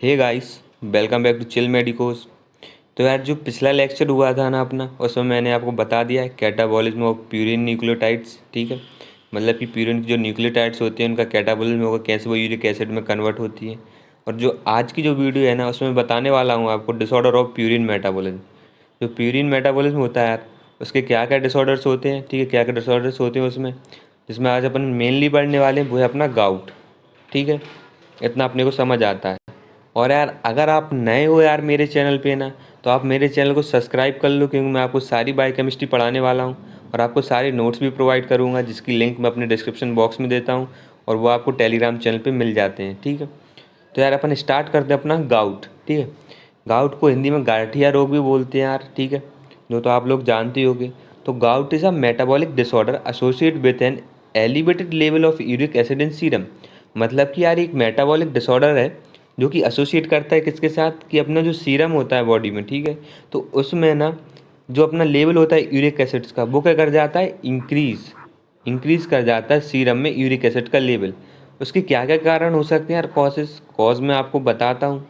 Hey guys, welcome back to chill medicos. तो यार जो पिछला लेक्चर हुआ था ना अपना, उसमें मैंने आपको बता दिया है कैटाबॉलिज्म ऑफ प्यूरिन न्यूक्लियोटाइड्स। ठीक है, मतलब कि प्यूरिन की जो न्यूक्लियोटाइड्स होते हैं उनका कैटाबॉलिज्म होगा, कैसे वो यूरिक एसिड में कन्वर्ट होती है। और जो आज की जो वीडियो है ना, उसमें बताने वाला हूँ आपको डिसऑर्डर ऑफ प्यूरिन मेटाबॉलिज्म। जो प्यूरिन मेटाबॉलिज्म होता है यार, उसके क्या क्या डिसऑर्डर्स होते हैं, ठीक है, क्या क्या डिसऑर्डर्स होते हैं उसमें, जिसमें आज अपन मेनली पढ़ने वाले हैं वो है अपना गाउट। ठीक है, इतना अपने को समझ आता है। और यार अगर आप नए हो यार मेरे चैनल पे ना, तो आप मेरे चैनल को सब्सक्राइब कर लो, क्योंकि मैं आपको सारी बायोकेमिस्ट्री पढ़ाने वाला हूँ और आपको सारे नोट्स भी प्रोवाइड करूँगा, जिसकी लिंक मैं अपने डिस्क्रिप्शन बॉक्स में देता हूँ और वो आपको टेलीग्राम चैनल पे मिल जाते हैं। ठीक है, तो यार अपन स्टार्ट करते हैं अपना गाउट। ठीक है, गाउट को हिंदी में गाठिया रोग भी बोलते हैं यार। ठीक है, जो तो आप लोग जानते होंगे। तो gout is a metabolic disorder associate with an elevated level of uric acid in serum. मतलब कि यार एक मेटाबॉलिक डिसऑर्डर है जो कि एसोसिएट करता है किसके साथ, कि अपना जो सीरम होता है बॉडी में, ठीक है, तो उसमें ना जो अपना लेवल होता है यूरिक एसिड्स का, वो क्या कर जाता है, इंक्रीज़ कर जाता है सीरम में यूरिक एसिड का लेवल। उसके क्या क्या कारण हो सकते हैं यार, कॉज मैं आपको बताता हूँ।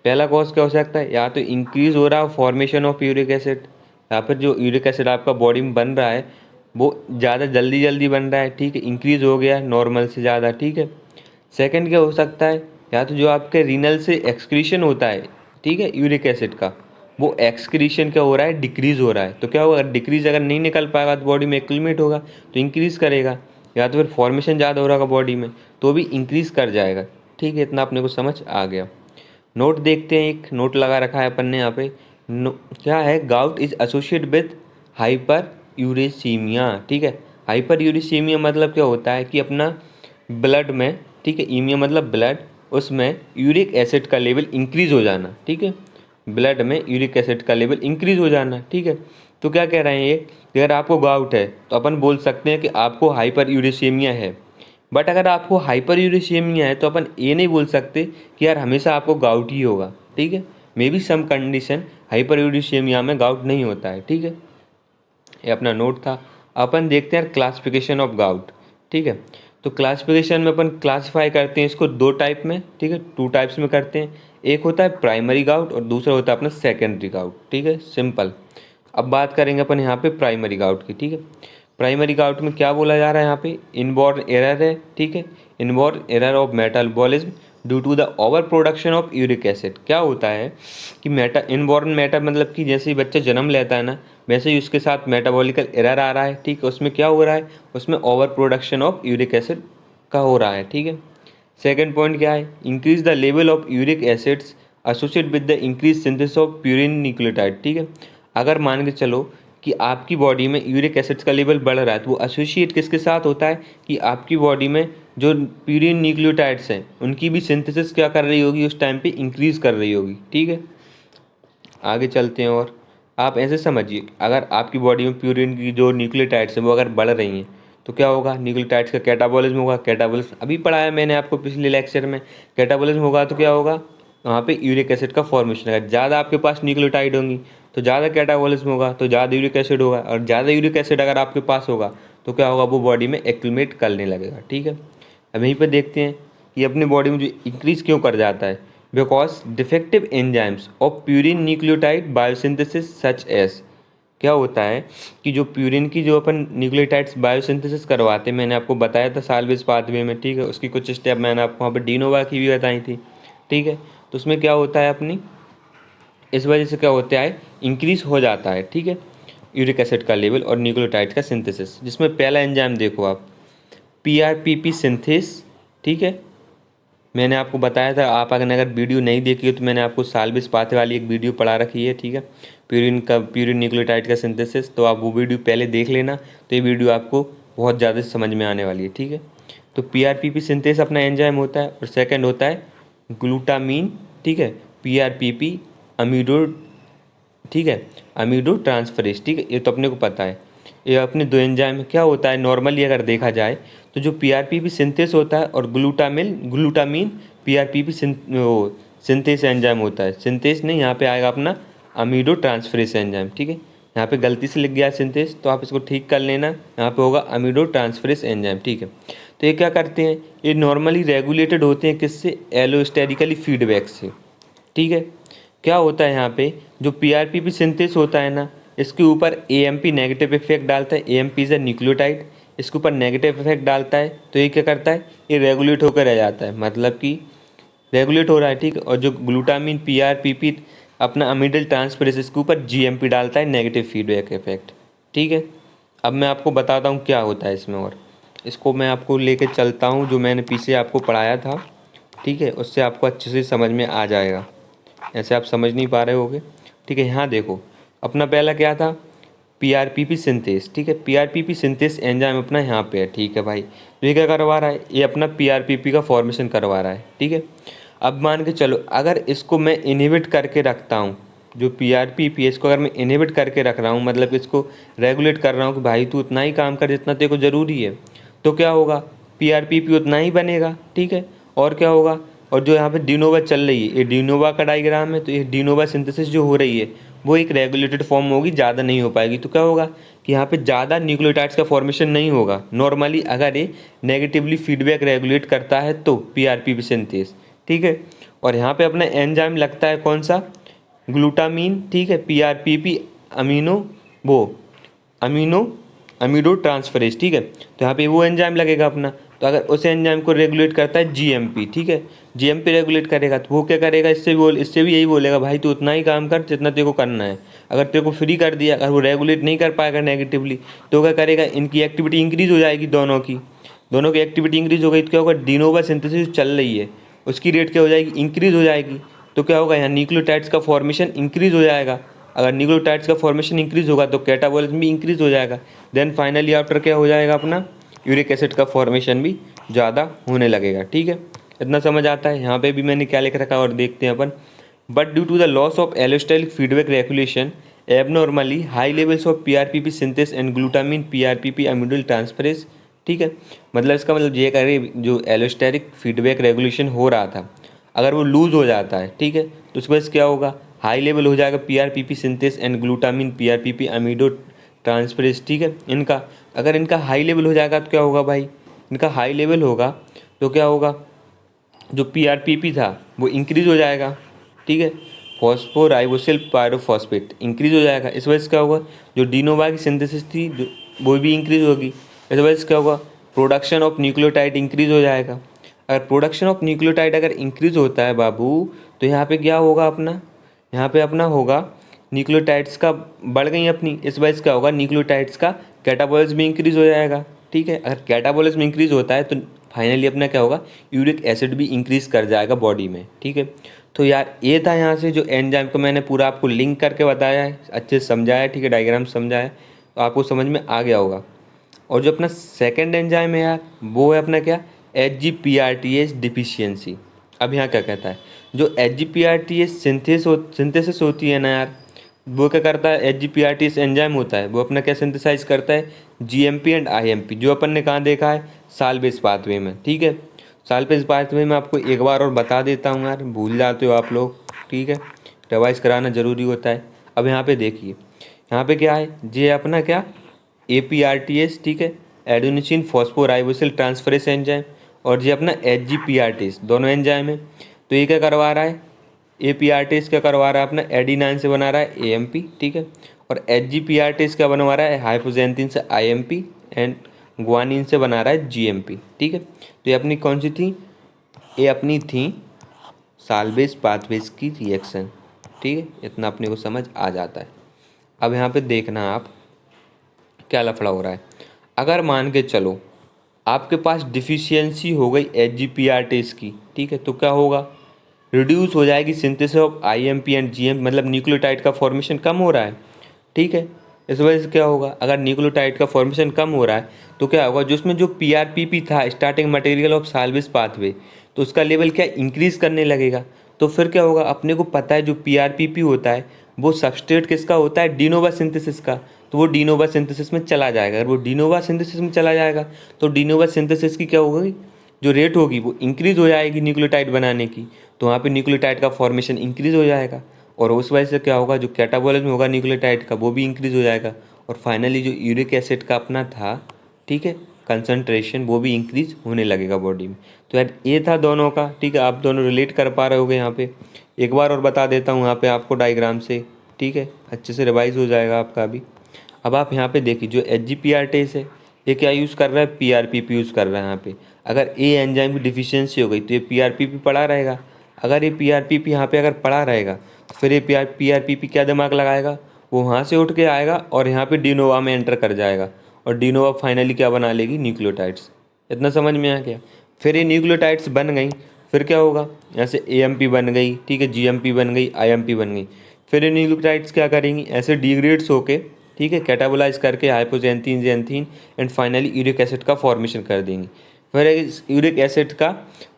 पहला कॉज क्या हो सकता है, या तो इंक्रीज़ हो रहा है फॉर्मेशन ऑफ यूरिक एसिड, या फिर जो यूरिक एसिड आपका बॉडी में बन रहा है वो ज़्यादा जल्दी जल्दी बन रहा है। ठीक है, इंक्रीज़ हो गया नॉर्मल से ज़्यादा। ठीक है, सेकंड क्या हो सकता है, या तो जो आपके रीनल से एक्सक्रीशन होता है, ठीक है, यूरिक एसिड का, वो एक्सक्रीशन क्या हो रहा है, डिक्रीज़ हो रहा है। तो क्या होगा, डिक्रीज़ अगर नहीं निकल पाएगा तो बॉडी में एक्यूमुलेट होगा तो इंक्रीज़ करेगा, या तो फिर फॉर्मेशन ज़्यादा हो रहा होगा बॉडी में तो भी इंक्रीज़ कर जाएगा। ठीक है, इतना अपने को समझ आ गया। नोट देखते हैं, एक नोट लगा रखा है अपन ने यहाँ पे। क्या है, gout is associate with hyperuricaemia. ठीक है, हाइपर यूरेसीमिया मतलब क्या होता है कि अपना ब्लड में, ठीक है, ईमिया मतलब ब्लड, उसमें यूरिक एसिड का लेवल इंक्रीज हो जाना। ठीक है, ब्लड में यूरिक एसिड का लेवल इंक्रीज हो जाना। ठीक है, तो क्या कह रहे हैं ये, कि अगर आपको गाउट है तो अपन बोल सकते हैं कि आपको हाइपर यूरेसीमिया है। बट अगर आपको हाइपर यूरेसीमिया है तो अपन ये नहीं बोल सकते कि यार हमेशा आपको गाउट ही होगा। ठीक है, maybe some condition hyperuricaemia में गाउट नहीं होता है। ठीक है, ये अपना नोट था। अपन देखते हैं क्लासिफिकेशन ऑफ गाउट। ठीक है, तो क्लासिफिकेशन में अपन क्लासिफाई करते हैं इसको दो टाइप में। ठीक है, टू टाइप्स में करते हैं। एक होता है प्राइमरी गाउट और दूसरा होता है अपना सेकेंडरी गाउट। ठीक है, सिंपल। अब बात करेंगे अपन यहाँ पे प्राइमरी गाउट की। ठीक है, प्राइमरी गाउट में क्या बोला जा रहा है, यहाँ पे इनबॉर्न एरर है। ठीक है, inborn error of metabolism due to the over production of uric acid. क्या होता है कि इनबॉर्न मेटा मतलब कि जैसे ही बच्चा जन्म लेता है ना, वैसे ही उसके साथ मेटाबॉलिकल एरर आ रहा है। ठीक है, उसमें क्या हो रहा है, उसमें over production of uric acid का हो रहा है। ठीक है, सेकेंड पॉइंट क्या है, increase the level of uric acids associate with the increase synthesis of purine nucleotide. ठीक है, अगर मान के चलो कि आपकी बॉडी में यूरिक एसिड्स का लेवल बढ़ रहा है तो वो एसोसिएट किसके साथ होता है, कि आपकी बॉडी में जो प्यूरिन न्यूक्लियोटाइड्स हैं उनकी भी सिंथेसिस क्या कर रही होगी, उस टाइम पे इंक्रीज़ कर रही होगी। ठीक है, आगे चलते हैं। और आप ऐसे समझिए, अगर आपकी बॉडी में प्यूरिन की जो न्यूक्लियोटाइड्स हैं वो अगर बढ़ रही हैं तो क्या होगा, न्यूक्लियोटाइड्स का कैटाबॉलिज्म होगा। कैटाबॉलिज्म अभी पढ़ाया मैंने आपको पिछले लेक्चर में। कैटाबॉलिज्म होगा तो क्या होगा, वहाँ पे यूरिक एसिड का फॉर्मेशन है। ज़्यादा आपके पास न्यूक्लियोटाइड होंगी तो ज़्यादा कैटाबॉलिज्म होगा, तो ज़्यादा यूरिक एसिड होगा, और ज़्यादा यूरिक एसिड अगर आपके पास होगा तो क्या होगा, वो बॉडी में एक्यूमुलेट करने लगेगा। ठीक है, अब यहीं पर देखते हैं कि अपनी बॉडी में जो इंक्रीज़ क्यों कर जाता है, because defective enzymes of purine nucleotide biosynthesis such as. क्या होता है कि जो प्यूरिन की जो अपन न्यूक्लियोटाइड्स बायोसिंथेसिस करवाते हैं, मैंने आपको बताया था साल्वेज पाथवे में। ठीक है, उसकी कुछ स्टेप मैंने आपको वहाँ पर डीनोवा की भी बताई थी। ठीक है, तो उसमें क्या होता है, अपनी इस वजह से क्या होता है, इंक्रीज हो जाता है। ठीक है, यूरिक एसिड का लेवल और न्यूक्लियोटाइड का सिंथेसिस, जिसमें पहला एंजाइम देखो आप, PRPP सिंथेस। ठीक है, मैंने आपको बताया था, आप अगर वीडियो नहीं देखी हो तो मैंने आपको साल्वेज पाथवे वाली एक वीडियो पढ़ा रखी है। ठीक है, प्यूरिन न्यूक्लियोटाइड का सिंथेसिस, तो आप वो वीडियो पहले देख लेना, तो ये वीडियो आपको बहुत ज़्यादा समझ में आने वाली है। ठीक है, तो PRPP सिंथेस अपना एंजाइम होता है, और सेकंड होता है ग्लूटामीन। ठीक है, PRPP अमीडो, ठीक है, अमीडो ट्रांसफरेज। ठीक है, ये तो अपने को पता है। ये अपने दो एंजाइम क्या होता है, नॉर्मली अगर देखा जाए तो जो PRPP सिंथेस होता है और ग्लूटामीन PRPP सिंथेस एंजाइम होता है। सिंथेस नहीं, यहाँ पे आएगा अपना अमीडो ट्रांसफरेज एंजाइम। ठीक है, यहाँ पे गलती से लिख गया सिंथेस, तो आप इसको ठीक कर लेना, यहाँ पे होगा अमीडो ट्रांसफरेज एंजाइम। ठीक है, तो ये क्या करते हैं, ये नॉर्मली रेगुलेटेड होते हैं किससे, एलोस्टेरिकली फीडबैक से। ठीक है। क्या होता है यहाँ पे, जो PRPP सिंथेस होता है ना, इसके ऊपर AMP नेगेटिव इफेक्ट डालता है। AMP इज अ न्यूक्लियोटाइड, इसके ऊपर नेगेटिव इफेक्ट डालता है, तो ये क्या करता है, ये रेगुलेट होकर रह जाता है, मतलब कि रेगुलेट हो रहा है, ठीक है। और जो ग्लूटामिन PRPP अपना अमीडल ट्रांसफरेस, इसके ऊपर GMP डालता है, नेगेटिव फीडबैक इफेक्ट, ठीक है। अब मैं आपको बताता हूँ क्या होता है इसमें, और इसको मैं आपको लेके चलता हूँ जो मैंने पीछे आपको पढ़ाया था, ठीक है, उससे आपको अच्छे से समझ में आ जाएगा। ऐसे आप समझ नहीं पा रहे होगे, ठीक है। यहाँ देखो, अपना पहला क्या था, PRPP सिंथेस, ठीक है। PRPP सिंथेस एंजाइम अपना यहाँ पे है, ठीक है भाई। तो ये क्या करवा रहा है, ये अपना PRPP का फॉर्मेशन करवा रहा है, ठीक है। अब मान के चलो, अगर इसको मैं इनहिबिट करके रखता हूँ, जो PRPP है इसको अगर मैं इनहिबिट करके रख रहा हूँ, मतलब इसको रेगुलेट कर रहा हूँ कि भाई तू उतना ही काम कर जितना तेरे को ज़रूरी है, तो क्या होगा, PRPP उतना ही बनेगा, ठीक है। और क्या होगा, और जो यहाँ पे डिनोवा चल रही है, ये डिनोवा का डायग्राम है, तो ये डिनोवा सिंथेसिस जो हो रही है वो एक रेगुलेटेड फॉर्म होगी, ज़्यादा नहीं हो पाएगी। तो क्या होगा कि यहाँ पे ज़्यादा न्यूक्लियोटाइड्स का फॉर्मेशन नहीं होगा नॉर्मली, अगर ये नेगेटिवली फीडबैक रेगुलेट करता है तो PRPP सिंथेस, ठीक है। और यहाँ पे अपना एंजाइम लगता है कौन सा, ग्लूटामीन, ठीक है। PRPP अमीनो वो अमीनो अमीडो ट्रांसफरेज, ठीक है। तो यहाँ पे वो एंजाइम लगेगा अपना, तो अगर उस एंजाइम को रेगुलेट करता है GMP, ठीक है, GMP रेगुलेट करेगा, तो वो क्या करेगा, इससे भी यही बोलेगा भाई तू उतना ही काम कर जितना तेरे को करना है। अगर तेरे को फ्री कर दिया, अगर वो रेगुलेट नहीं कर पाएगा नेगेटिवली, तो क्या करेगा, इनकी एक्टिविटी इंक्रीज हो जाएगी, दोनों की एक्टिविटी इंक्रीज हो गई, तो क्या होगा, डिनोवा सिंथेसिस चल रही है उसकी रेट क्या हो जाएगी, इंक्रीज हो जाएगी। तो क्या होगा, यहाँ न्यूक्लियोटाइड्स का फॉर्मेशन इंक्रीज हो जाएगा। अगर न्यूक्लियोटाइड्स का फॉर्मेशन इंक्रीज होगा तो कैटाबॉलिज्म भी इंक्रीज हो जाएगा। देन फाइनली आफ्टर क्या हो जाएगा, अपना यूरिक एसिड का फॉर्मेशन भी ज़्यादा होने लगेगा, ठीक है। इतना समझ आता है। यहाँ पे भी मैंने क्या लिख रखा है और देखते हैं अपन। But due to the loss of allosteric feedback regulation abnormally high levels of PRPP synthase and glutamine PRPP amidotransferase, ठीक है। मतलब इसका मतलब ये करे, जो एलोस्टेरिक फीडबैक रेगुलेशन हो रहा था अगर वो लूज़ हो जाता है, ठीक है, तो उसके बाद क्या होगा, हाई लेवल हो जाएगा PRPP synthase and glutamine PRPP amidotransferase, ठीक है। इनका अगर इनका हाई लेवल हो जाएगा तो क्या होगा भाई, इनका हाई लेवल होगा तो क्या होगा, जो PRPP था वो इंक्रीज हो जाएगा, ठीक है। फॉस्फोराइबोसिल पायरोफॉस्फेट इंक्रीज हो जाएगा, इस वजह से क्या होगा, जो डिनोवा की सिंथेसिस थी वो भी इंक्रीज होगी, इस वजह से क्या होगा, प्रोडक्शन ऑफ न्यूक्लियोटाइड इंक्रीज हो जाएगा। अगर प्रोडक्शन ऑफ न्यूक्लियोटाइड अगर इंक्रीज होता है बाबू, तो यहाँ पे क्या होगा अपना, यहाँ पे अपना होगा न्यूक्लियोटाइड्स का बढ़ गई अपनी, इस वजह से क्या होगा, न्यूक्लियोटाइड्स का कैटाबॉलिज्म भी इंक्रीज हो जाएगा, ठीक है। अगर कैटाबॉलिज्म इंक्रीज होता है तो फाइनली अपना क्या होगा, यूरिक एसिड भी इंक्रीज कर जाएगा बॉडी में, ठीक है। तो यार ये था यहाँ से जो एंजाइम को मैंने पूरा आपको लिंक करके बताया है, अच्छे से समझाया, ठीक है, डायग्राम समझाया, तो आपको समझ में आ गया होगा। और जो अपना सेकेंड एंजाइम है यार, वो है अपना क्या, HGPRTase डिफिशियंसी। अब यहाँ क्या कहता है, जो HGPRTase सिंथेसिस होती है ना यार, वो क्या करता है, HGPRTase एंजाइम होता है, वो अपना क्या सिंथेसाइज करता है, GMP एंड IMP, जो अपन ने कहाँ देखा है, साल बेस पाथवे में, ठीक है। साल बेस पाथवे में आपको एक बार और बता देता हूँ यार, भूल जाते हो आप लोग, ठीक है, रिवाइज कराना ज़रूरी होता है। अब यहाँ पे देखिए, यहाँ पे क्या है, ये अपना क्या, APRTase, ठीक है, एडेनोसिन फॉस्फोराइबोसिल ट्रांसफरेज एंजाइम, और ये अपना HGPRTase, दोनों एंजाइम है। तो ये क्या करवा रहा है, APRTase क्या करवा रहा है, अपना एडिनाइन से बना रहा है AMP, ठीक है। और HGPRTase क्या बनवा रहा है, हाइपोजेंथिन से IMP एंड ग्वानिन से बना रहा है GMP, ठीक है। तो ये अपनी कौन सी थी, ये अपनी थी साल्वेज पाथवेज की रिएक्शन, ठीक है। इतना अपने को समझ आ जाता है। अब यहाँ पे देखना आप क्या लफड़ा हो रहा है। अगर मान के चलो आपके पास डिफिशियंसी हो गई HGPRTase की, ठीक है, तो क्या होगा, रिड्यूस हो जाएगी synthesis of IMP and GMP, मतलब न्यूक्लियोटाइड का फॉर्मेशन कम हो रहा है, ठीक है। इस वजह से क्या होगा, अगर न्यूक्लियोटाइड का फॉर्मेशन कम हो रहा है तो क्या होगा, जो उसमें जो PRPP था starting material of salvage pathway, तो उसका लेवल क्या इंक्रीज करने लगेगा। तो फिर क्या होगा, अपने को पता है जो PRPP होता है वो सबस्ट्रेट किसका होता है, डिनोवा सिंथेसिस का, तो वो डिनोवा सिंथेसिस में चला जाएगा। अगर वो डिनोवा सिंथेसिस में चला जाएगा तो डिनोवा सिंथेसिस की क्या होगी, जो रेट होगी वो इंक्रीज हो जाएगी न्यूक्लियोटाइड बनाने की, तो वहाँ पे न्यूक्लियोटाइड का फॉर्मेशन इंक्रीज हो जाएगा, और उस वजह से क्या होगा, जो कैटाबॉलिज्म होगा न्यूक्लियोटाइड का वो भी इंक्रीज हो जाएगा, और फाइनली जो यूरिक एसिड का अपना था, ठीक है, कंसंट्रेशन वो भी इंक्रीज होने लगेगा बॉडी में। तो यार ये था दोनों का, ठीक है, आप दोनों रिलेट कर पा रहे होगे यहाँ पे एक बार और बता देता हूँ यहाँ पे आपको डायग्राम से, ठीक है, अच्छे से रिवाइज हो जाएगा आपका अभी। अब आप यहाँ पे देखिए जो HGPRTase है ये क्या यूज़ कर रहा है, PRPP यूज़ कर रहा है यहाँ पे। अगर ए एंजाइम की डिफिशियंसी हो गई तो ये PRPP पड़ा रहेगा। अगर ये PRPP यहाँ पे अगर पड़ा रहेगा तो फिर ये PRPP क्या दिमाग लगाएगा, वो वहाँ से उठ के आएगा और यहाँ पे डिनोवा में एंटर कर जाएगा और डिनोवा फाइनली क्या बना लेगी, न्यूक्लियोटाइड्स। इतना समझ में आ गया। फिर ये न्यूक्लियोटाइड्स बन गई, फिर क्या होगा, यहाँ से AMP बन गई, ठीक है, GMP बन गई, IMP बन गई। फिर ये न्यूक्लियोटाइड्स क्या करेंगी, ऐसे डिग्रेड्स होके, ठीक है, कैटाबोलाइज करके hypoxanthine xanthine and finally uric acid का फॉर्मेशन कर देंगी। फिर इस यूरिक एसिड का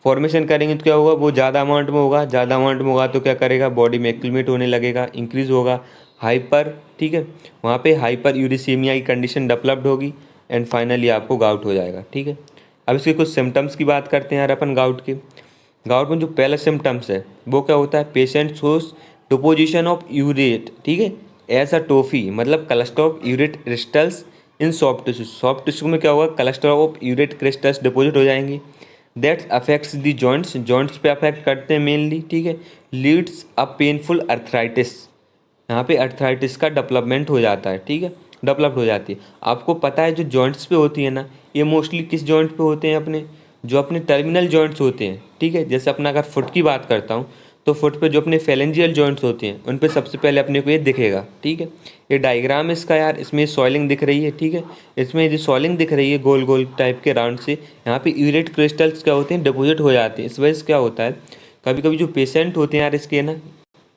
फॉर्मेशन करेंगे तो क्या होगा, वो ज़्यादा अमाउंट में होगा, ज़्यादा अमाउंट में होगा तो क्या करेगा, बॉडी में एक्यूमुलेट होने लगेगा, इंक्रीज होगा, हाइपर, ठीक है, वहाँ पे हाइपर यूरिसीमिया की कंडीशन डेवलप्ड होगी एंड फाइनली आपको गाउट हो जाएगा, ठीक है। अब इसके कुछ सिम्टम्स की बात करते हैं यार अपन गाउट के। गाउट में जो पहला सिम्टम्स है वो क्या होता है, patient shows deposition of urate, ठीक है, एज अ टोफी, मतलब cluster of urate crystals in soft tissue. Soft tissue में क्या होगा, cluster of urate crystals deposit हो जाएंगे। That affects the joints, joints पे अफेक्ट करते हैं मेनली, ठीक है। लीड्स अ पेनफुल अर्थराइटिस, यहाँ पे अर्थराइटिस का डेवलपमेंट हो जाता है, ठीक है, डेवलप्ड हो जाती है। आपको पता है जो जॉइंट्स पे होती है ना, ये मोस्टली किस जॉइंट पे होते हैं, अपने जो अपने टर्मिनल जॉइंट्स होते हैं, ठीक है। जैसे अपना अगर फुट की बात करता हूँ तो फुट पे जो अपने फेलेंजियल जॉइंट्स होते हैं उन पे सबसे पहले अपने को ये दिखेगा, ठीक है। ये डायग्राम इसका यार, इसमें सॉइलिंग दिख रही है, ठीक है, इसमें जो सॉइलिंग दिख रही है गोल गोल टाइप के राउंड से, यहाँ पे यूरेट क्रिस्टल्स क्या होते हैं, डिपोजिट हो जाते हैं। इस वजह से क्या होता है, कभी कभी जो पेशेंट होते हैं यार इसके ना,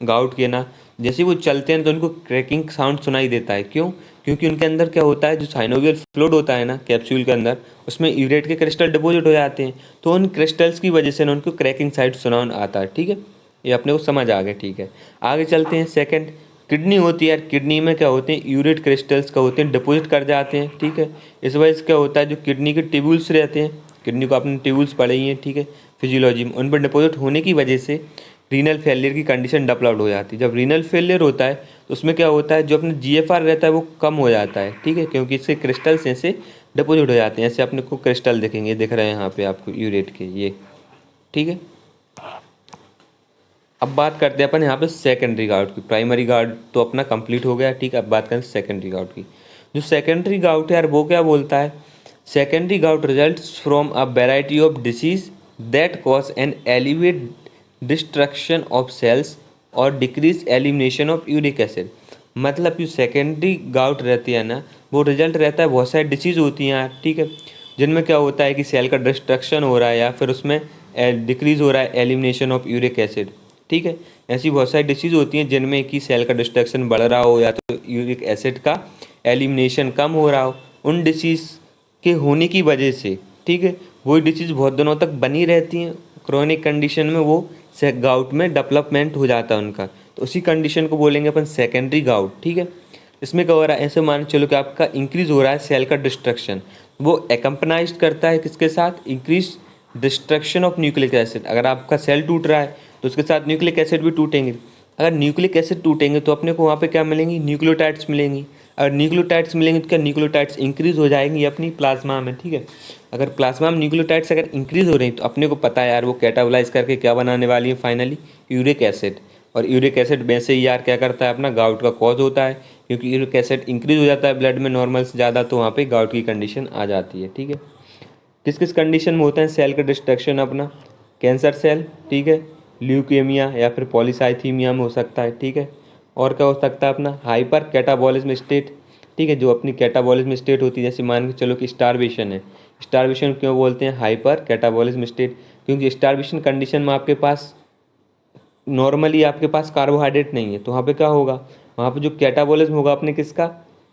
गाउट के ना, जैसे वो चलते हैं तो उनको क्रैकिंग साउंड सुनाई देता है। क्यों, क्योंकि उनके अंदर क्या होता है, जो साइनोवियल फ्लूइड होता है ना कैप्सूल के अंदर, उसमें यूरेट के क्रिस्टल डिपोजिट हो जाते हैं, तो उन क्रिस्टल्स की वजह से ना उनको क्रैकिंग साउंड सुनान आता है, ठीक है। ये अपने को समझ आ गया, ठीक है। आगे चलते हैं। सेकंड, किडनी होती है यार, किडनी में क्या होते हैं, यूरेट क्रिस्टल्स का होते हैं, डिपोजिट कर जाते हैं, ठीक है। इस वजह से क्या होता है, जो किडनी के ट्यूब्यूल्स रहते हैं, किडनी को आपने ट्यूब्यूल्स पढ़े ही हैं, ठीक है, फिजियोलॉजी में, उन पर डिपोजिट होने की वजह से रीनल फेलियर की कंडीशन डेवलप्ड हो जाती है। जब रीनल फेलियर होता है तो उसमें क्या होता है, जो अपना GFR रहता है वो कम हो जाता है, ठीक है, क्योंकि इससे क्रिस्टल्स ऐसे डिपोजिट हो जाते हैं। ऐसे अपने को क्रिस्टल दिखेंगे, दिख रहे हैं यहाँ पे आपको यूरेट के, ये, ठीक है। अब बात करते हैं अपन यहाँ पे सेकेंडरी गाउट की। प्राइमरी गाउट तो अपना कंप्लीट हो गया, ठीक है। अब बात करें सेकेंडरी गाउट की। जो सेकेंडरी गाउट है यार वो क्या बोलता है, secondary gout results from a variety of disease that cause an elevate destruction of cells और decrease elimination of uric acid. मतलब जो सेकेंडरी गाउट रहती है ना, वो रिजल्ट रहता है, बहुत सारी डिसीज़ होती हैं यार, ठीक है, जिनमें क्या होता है कि सेल का डिस्ट्रक्शन हो रहा है या फिर उसमें डिक्रीज़ हो रहा है एलिमिनेशन ऑफ यूरिक एसिड, ठीक है। ऐसी बहुत सारी डिसीज़ होती हैं जिनमें कि सेल का डिस्ट्रक्शन बढ़ रहा हो या तो यूरिक एसिड का एलिमिनेशन कम हो रहा हो। उन डिसीज़ के होने की वजह से, ठीक है, वही डिसीज़ बहुत दिनों तक बनी रहती हैं, क्रोनिक कंडीशन में वो गाउट में डेवलपमेंट हो जाता है उनका, तो उसी कंडीशन को बोलेंगे अपन सेकेंडरी गाउट, ठीक है। इसमें क्या हो रहा है, ऐसे मान चलो कि आपका इंक्रीज हो रहा है सेल का डिस्ट्रक्शन, वो एकम्पनाइज करता है किसके साथ, increase destruction of nucleic acid. अगर आपका सेल टूट रहा है तो उसके साथ न्यूक्लिक एसिड भी टूटेंगे। अगर न्यूक्लिक एसिड टूटेंगे तो अपने को वहाँ पे क्या मिलेंगी, न्यूक्लियोटाइड्स मिलेंगी। अगर न्यूक्लियोटाइड्स मिलेंगी तो क्या न्यूक्लियोटाइड्स इंक्रीज हो जाएंगी अपनी प्लाज्मा में, ठीक है। अगर प्लाज्मा में न्यूक्लियोटाइड्स अगर इंक्रीज हो रही हैं तो अपने को पता है यार वो कैटाबोलाइज करके क्या बनाने वाली है, फाइनली यूरिक एसिड। और यूरिक एसिड वैसे ही यार क्या करता है, अपना गाउट का कॉज होता है, क्योंकि यूरिक एसिड इंक्रीज हो जाता है ब्लड में नॉर्मल से ज़्यादा, तो वहाँ पे गाउट की कंडीशन आ जाती है, ठीक है। किस किस कंडीशन में होता है सेल का डिस्ट्रक्शन, अपना कैंसर सेल, ठीक है, ल्यूकेमिया या फिर पॉलीसाइथीमिया में हो सकता है, ठीक है। और क्या हो सकता है, अपना हाइपर कैटाबॉलिज्म स्टेट, ठीक है, जो अपनी कैटाबॉलिज्म स्टेट होती है, जैसे मान के चलो कि स्टारवेशन है। स्टारवेशन क्यों बोलते हैं हाइपर कैटाबॉलिज्म स्टेट, क्योंकि स्टारवेशन कंडीशन में आपके पास नॉर्मली आपके पास कार्बोहाइड्रेट नहीं है, तो वहाँ पे क्या होगा, वहाँ पे जो कैटाबॉलिज्म होगा अपने किसका,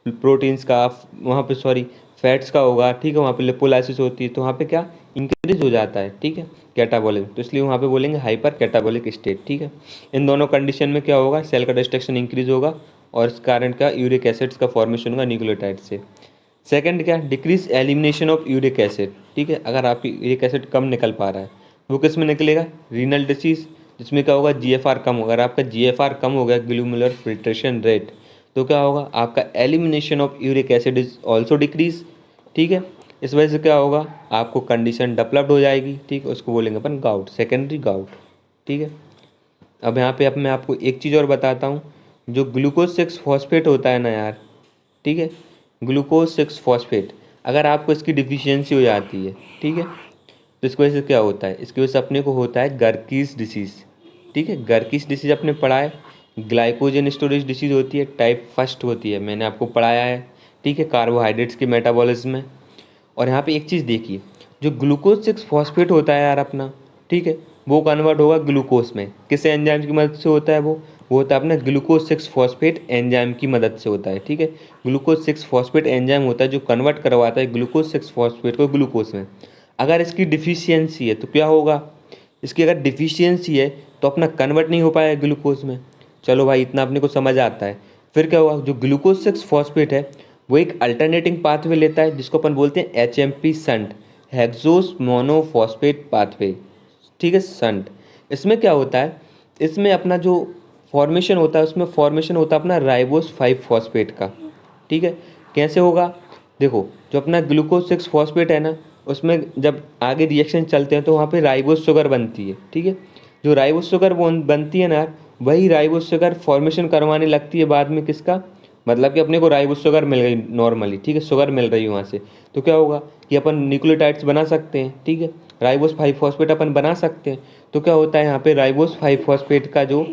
प्रोटीन्स का, वहाँ पे सॉरी फैट्स का होगा, ठीक है। वहाँ पे लिपोलाइसिस होती है तो वहाँ पे क्या इंक्रीज हो जाता है, ठीक है, कैटाबॉलिज्म, तो इसलिए वहाँ पे बोलेंगे हाइपर कैटाबॉलिक स्टेट, ठीक है। इन दोनों कंडीशन में क्या होगा, सेल का डिस्ट्रक्शन इंक्रीज होगा और इस कारण का यूरिक एसिड्स का फॉर्मेशन होगा न्यूक्लियोटाइड से। सेकंड क्या, decrease elimination of uric acid, ठीक है। अगर आपकी यूरिक एसिड कम निकल पा रहा है वो किस में निकलेगा, रीनल डिसीज, जिसमें क्या होगा, GFR कम होगा। अगर आपका GFR कम हो गया, ग्लूमुलर फिल्ट्रेशन रेट, तो क्या होगा, आपका elimination of uric acid is also decrease, ठीक है। इस वजह से क्या होगा, आपको कंडीशन डेवलप्ड हो जाएगी, ठीक है, उसको बोलेंगे अपन गाउट, सेकेंडरी गाउट, ठीक है। अब यहाँ पे मैं आपको एक चीज़ और बताता हूँ, जो ग्लूकोज 6 फॉस्फेट होता है ना यार, ठीक है, ग्लूकोज 6 फॉस्फेट, अगर आपको इसकी डिफिशियंसी हो जाती है, ठीक है, तो इसकी वजह से क्या होता है, इसकी वजह से अपने को होता है गर्कीस डिसीज़। ठीक है, गर्कीस डिसीज़ अपने पढ़ा है, ग्लाइकोजन स्टोरेज डिसीज़ होती है, टाइप फर्स्ट होती है, मैंने आपको पढ़ाया है। ठीक है, कार्बोहाइड्रेट्स के मेटाबॉलिज्म में। और यहाँ पे एक चीज़ देखिए, जो ग्लूकोज 6 फॉस्फेट होता है यार अपना, ठीक है, वो कन्वर्ट होगा ग्लूकोज में, किस एंजाइम की मदद से होता है वो होता है अपना ग्लूकोज 6 फॉस्फेट एंजाइम की मदद से होता है। ठीक है, ग्लूकोज 6 फॉस्फेट एंजाइम होता है जो कन्वर्ट करवाता है ग्लूकोज 6 फॉस्फेट को ग्लूकोज में। अगर इसकी डिफिशियंसी है तो क्या होगा, इसकी अगर डिफिशियंसी है तो अपना कन्वर्ट नहीं हो पाएगा ग्लूकोज में। चलो भाई, इतना अपने को समझ आता है। फिर क्या हुआ, जो ग्लूकोज 6 फॉस्फेट है वो एक अल्टरनेटिंग पाथवे लेता है जिसको अपन बोलते हैं HMP shunt, hexose monophosphate pathway. ठीक है, संट। इसमें क्या होता है, इसमें अपना जो फॉर्मेशन होता है उसमें फॉर्मेशन होता है अपना राइबोस 5 फॉस्फेट का। ठीक है, कैसे होगा, देखो, जो अपना ग्लूकोज 6 फॉस्फेट है ना, उसमें जब आगे रिएक्शन चलते हैं तो वहाँ पे राइबोस शुगर बनती है। ठीक है, जो राइबोस शुगर बनती है ना, वही राइबोस शुगर फॉर्मेशन करवाने लगती है बाद में किसका, मतलब कि अपने को राइबोस शुगर मिल गई नॉर्मली। ठीक है, शुगर मिल रही है वहाँ से, तो क्या होगा कि अपन न्यूक्लियोटाइड्स बना सकते हैं। ठीक है, राइबोस 5 फॉस्फेट अपन बना सकते हैं। तो क्या होता है यहाँ पे, राइबोस 5 फॉस्फेट का जो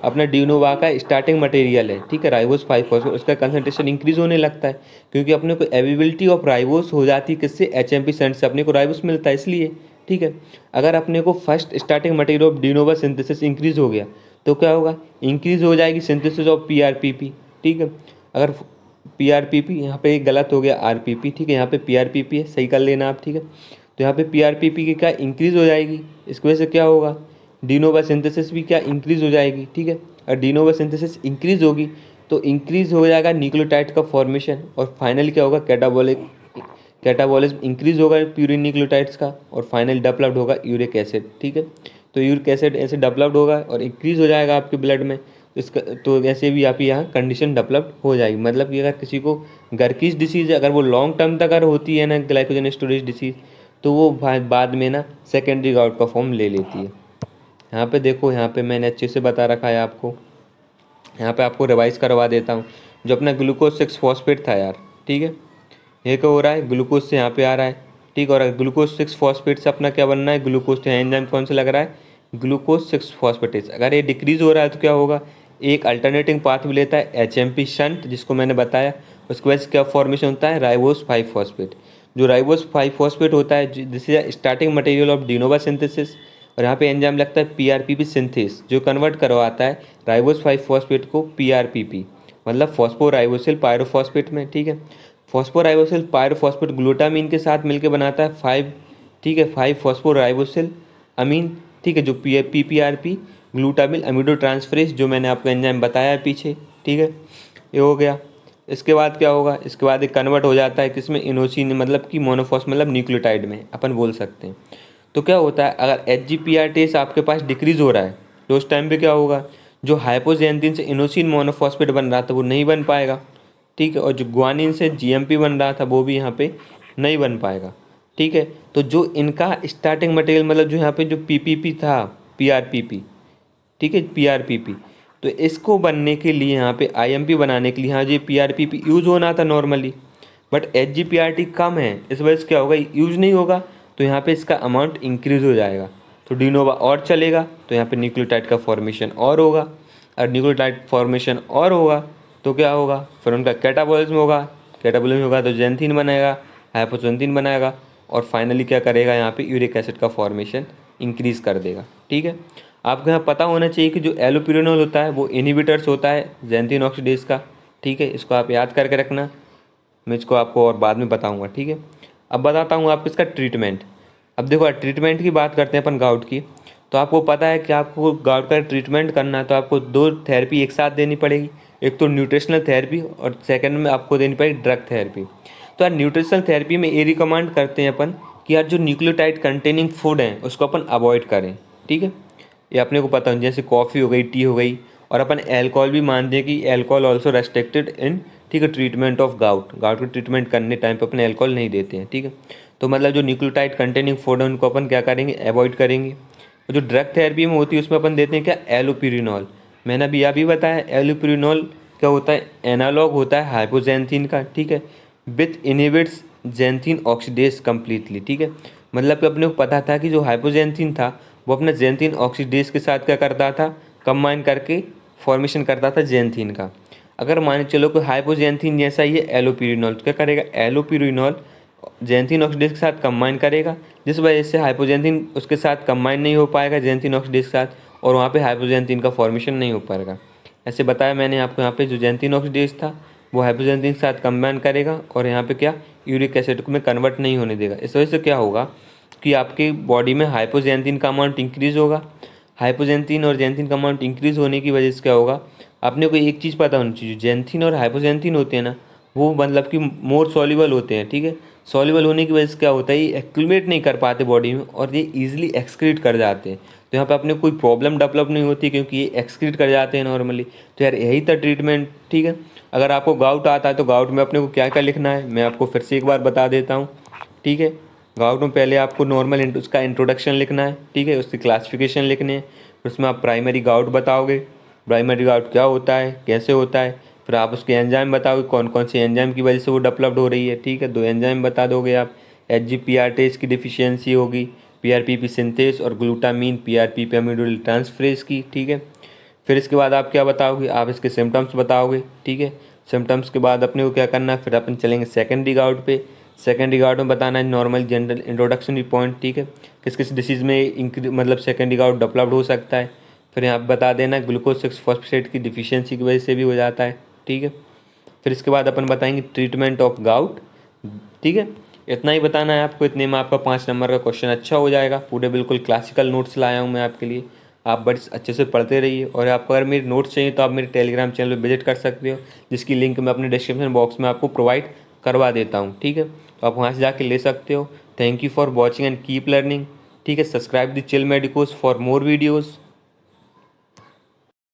अपना ड्यूनोवा का स्टार्टिंग मटेरियल है, ठीक है, राइबोस 5 फॉस्फेट, उसका कंसंट्रेशन इंक्रीज होने लगता है, क्योंकि अपने को एविबिलिटी ऑफ राइबोस हो जाती है किससे, HMP सेंट से अपने को राइबोस मिलता है इसलिए। ठीक है, अगर अपने को first starting material of de novo synthesis increase हो गया तो क्या होगा, इंक्रीज हो जाएगी सिंथेसिस ऑफ PRPP। ठीक है, अगर PRPP, यहाँ पे गलत हो गया RPP, ठीक है, यहाँ पे PRPP है, सही कर लेना आप। ठीक है, तो यहाँ पे PRPP की क्या इंक्रीज हो जाएगी, इसकी वजह से क्या होगा, डिनोवा सिंथेसिस भी क्या इंक्रीज हो जाएगी। ठीक है, और डिनोवा सिंथेसिस इंक्रीज होगी तो इंक्रीज हो जाएगा न्यूक्लियोटाइड का फॉर्मेशन, और फाइनली क्या होगा, कैटाबॉलिज्म इंक्रीज होगा प्यूरिन न्यूक्लियोटाइड्स का, और फाइनल डेवलप्ड होगा यूरिक एसिड। ठीक है, तो यूरिक एसिड ऐसे डेवलप्ड होगा और इंक्रीज हो जाएगा आपके ब्लड में, इसका तो ऐसे भी आप यहाँ कंडीशन डेवलप हो जाएगी। मतलब कि अगर किसी को गर्कीज डिसीज़ अगर वो लॉन्ग टर्म तक अगर होती है ना, ग्लाइकोजन स्टोरेज डिसीज़, तो वो बाद में ना सेकेंडरी गाउट का फॉर्म ले लेती है। यहाँ पे देखो, यहाँ पे मैंने अच्छे से बता रखा है आपको, यहाँ पे आपको रिवाइज करवा देता हूँ। जो अपना ग्लूकोज 6 फॉस्फेट था यार, ठीक है, ये क्या हो रहा है, ग्लूकोज से यहाँ पे आ रहा है। ठीक, और ग्लूकोज 6 फॉस्फेट से अपना क्या बनना है, ग्लूकोज, तो एंजाइम कौन सा लग रहा है, ग्लूकोज 6 फॉस्फेटेज। अगर ये डिक्रीज हो रहा है तो क्या होगा, एक अल्टरनेटिंग पाथ भी लेता है HMP शंट, जिसको मैंने बताया, उसके वजह से क्या फॉर्मेशन होता है, राइबोस 5 फॉस्फेट। जो राइबोस 5 फॉस्फेट होता है this is starting material of de novo synthesis, और यहाँ पे एंजाइम लगता है PRPP सिंथेस, जो कन्वर्ट करवाता है राइबोस 5 फॉस्फेट को PRPP, मतलब फॉस्फोराइबोसिल पायरोफॉस्फेट में। ठीक है, फॉस्फोराइबोसिल पायरोफॉस्फेट ग्लूटामीन के साथ मिलकर बनाता है 5, ठीक है, 5 फॉस्फोराइबोसिल अमीन। ठीक है, जो PPRP ग्लूटामिल अमीडो ट्रांसफरेज, जो मैंने आपको एंजाइम बताया है पीछे। ठीक है, ये हो गया। इसके बाद क्या होगा, इसके बाद एक कन्वर्ट हो जाता है किसमें, इनोसिन, मतलब कि मोनोफॉस, मतलब न्यूक्लियोटाइड में अपन बोल सकते हैं। तो क्या होता है, अगर HGPRTase आपके पास डिक्रीज हो रहा है तो उस टाइम पे क्या होगा, जो हाइपोजेंथिन से इनोसिन मोनोफॉस्फेट बन रहा था वो नहीं बन पाएगा। ठीक है, और जो ग्वानिन से GMP बन रहा था वो भी यहाँ पे नहीं बन पाएगा। ठीक है, तो जो इनका स्टार्टिंग मटेरियल, मतलब जो यहाँ पे जो PPP था, PRPP, ठीक है, PRPP, तो इसको बनने के लिए यहाँ पे IMP बनाने के लिए यहाँ जो PRPP यूज़ होना था नॉर्मली, बट HGPRT कम है, इस वजह से क्या होगा, यूज़ नहीं होगा, तो यहाँ पे इसका अमाउंट इंक्रीज हो जाएगा, तो डिनोवा और चलेगा, तो यहाँ पे न्यूक्लियोटाइड का फॉर्मेशन और होगा, और न्यूक्लियोटाइड फॉर्मेशन और होगा तो क्या होगा, फिर उनका कैटाबॉलिज्म होगा, कैटाबॉलिज्म होगा तो जेंथिन बनाएगा, हाइपोजेंथिन बनाएगा, और फाइनली क्या करेगा, यहाँ पे यूरिक एसिड का फॉर्मेशन इंक्रीज़ कर देगा। ठीक है, आपको यहाँ पता होना चाहिए कि जो एलोप्यूरिनोल होता है वो इनहिबिटर्स होता है जेंथिन ऑक्सीडेज का। ठीक है, इसको आप याद करके रखना, मैं इसको आपको और बाद में बताऊंगा। ठीक है, अब बताता हूँ आपको इसका ट्रीटमेंट। अब देखो, ट्रीटमेंट की बात करते हैं अपन गाउट की, तो आपको पता है कि आपको गाउट का ट्रीटमेंट करना है तो आपको 2 थेरेपी एक साथ देनी पड़ेगी, एक तो न्यूट्रिशनल थेरेपी और सेकंड में आपको देनी पड़ेगी ड्रग थेरेपी। तो यार न्यूट्रिशनल थेरेपी में ये रिकमेंड करते हैं अपन कि यार जो न्यूक्लियोटाइड कंटेनिंग फूड है उसको अपन अवॉइड करें। ठीक है, ये अपने को पता है, जैसे कॉफ़ी हो गई, टी हो गई, और अपन अल्कोहल भी मानते हैं कि अल्कोहल ऑल्सो रेस्ट्रिक्टेड इन, ठीक है, ट्रीटमेंट ऑफ गाउट। गाउट को ट्रीटमेंट करने टाइम पे अपने अल्कोहल नहीं देते हैं। ठीक है, तो मतलब जो न्यूक्लियोटाइड कंटेनिंग फूड है उनको अपन क्या करेंगे, अवॉइड करेंगे। और जो ड्रग थेरेपी में होती है उसमें अपन देते हैं क्या, एलोपिरिनॉल। मैंने अभी यह भी बताया एलोपिरिनॉल क्या होता है, एनालॉग होता है हाइपोजेंथिन का, ठीक है, with inhibits xanthine oxidase completely, ठीक है। मतलब कि अपने को पता था कि जो हाइपोजेंथिन था वो अपना जेंथिन ऑक्सीडेज के साथ क्या करता था, कंबाइन करके फॉर्मेशन करता था जेंथिन का। अगर मान चलो कि हाइपोजेंथिन जैसा ही है एलोपिरिनॉल, तो क्या करेगा, एलोपिरिनॉल जेंथिन ऑक्सीडेज के साथ कंबाइन करेगा, जिस वजह से हाइपोजेंथिन उसके साथ कंबाइन नहीं हो पाएगा जेंथिन ऑक्सीडेज के साथ, और वहाँ पे हाइपोजेंथिन का फॉर्मेशन नहीं हो पाएगा। ऐसे बताया मैंने आपको, यहाँ पे जो जेंथिन ऑक्सीडेज था वो हाइपोजेंथिन के साथ कंबाइन करेगा और यहाँ पे क्या, यूरिक एसिड में कन्वर्ट नहीं होने देगा। इस वजह से क्या होगा कि आपकी बॉडी में हाइपोजेंथिन का अमाउंट इंक्रीज़ होगा। हाइपोजेंथिन और जेंथिन का अमाउंट इंक्रीज़ होने की वजह से क्या होगा, आपने को एक चीज़ पता होनी चाहिए, जेंथिन और हाइपोजेंथिन होते हैं ना, वो मतलब कि मोर सॉल्युबल होते हैं, ठीक है। सॉल्युबल होने की वजह से क्या होता है, ये एक्यूमुलेट नहीं कर पाते बॉडी में और ये ईजिली एक्सक्रीट कर जाते हैं। तो यहाँ पे अपने कोई प्रॉब्लम डेवलप नहीं होती क्योंकि ये एक्सक्रीट कर जाते हैं नॉर्मली। तो यार यही था ट्रीटमेंट, ठीक है। अगर आपको गाउट आता है तो गाउट में अपने को क्या क्या लिखना है मैं आपको फिर से एक बार बता देता हूँ, ठीक है। गाउट में पहले आपको नॉर्मल उसका इंट्रोडक्शन लिखना है, ठीक है, उसकी क्लासिफिकेशन लिखनी है, फिर उसमें आप प्राइमरी गाउट बताओगे, प्राइमरी गाउट क्या होता है, कैसे होता है, फिर आप उसके एंजाइम बताओगे कौन कौन सी एंजाइम की वजह से वो डेवलप्ड हो रही है, ठीक है। 2 एंजाइम बता दोगे आप, HGPRTase की डिफिशियंसी होगी, PRPP सिंथेस और ग्लूटामीन PRPP अमीडोल ट्रांसफरेज की, ठीक है। फिर इसके बाद आप क्या बताओगे, आप इसके सिम्टम्स बताओगे, ठीक है। सिम्टम्स के बाद अपने को क्या करना है, फिर अपन चलेंगे सेकेंडरी गाउट पे। सेकेंडरी गाउट में बताना है नॉर्मल जनरल इंट्रोडक्शनरी पॉइंट, ठीक है, किस किस डिसीज़ में मतलब सेकेंडरी गाउट डेवलप्ड हो सकता है। फिर यहाँ बता देना ग्लूकोज 6 फॉस्फेट की डिफिशियंसी की वजह से भी हो जाता है, ठीक है। फिर इसके बाद अपन बताएंगे ट्रीटमेंट ऑफ गाउट, ठीक है। इतना ही बताना है आपको, इतने में आपका 5 नंबर का क्वेश्चन अच्छा हो जाएगा। पूरे बिल्कुल क्लासिकल नोट्स लाया हूँ मैं आपके लिए, आप बस अच्छे से पढ़ते रहिए। और आपको अगर मेरे नोट्स चाहिए तो आप मेरे टेलीग्राम चैनल पर विजिट कर सकते हो, जिसकी लिंक मैं अपने डिस्क्रिप्शन बॉक्स में आपको प्रोवाइड करवा देता हूँ, ठीक है। तो आप वहाँ से जाके ले सकते हो। Thank you for watching and keep learning, ठीक है। Subscribe the chill medicos for more videos.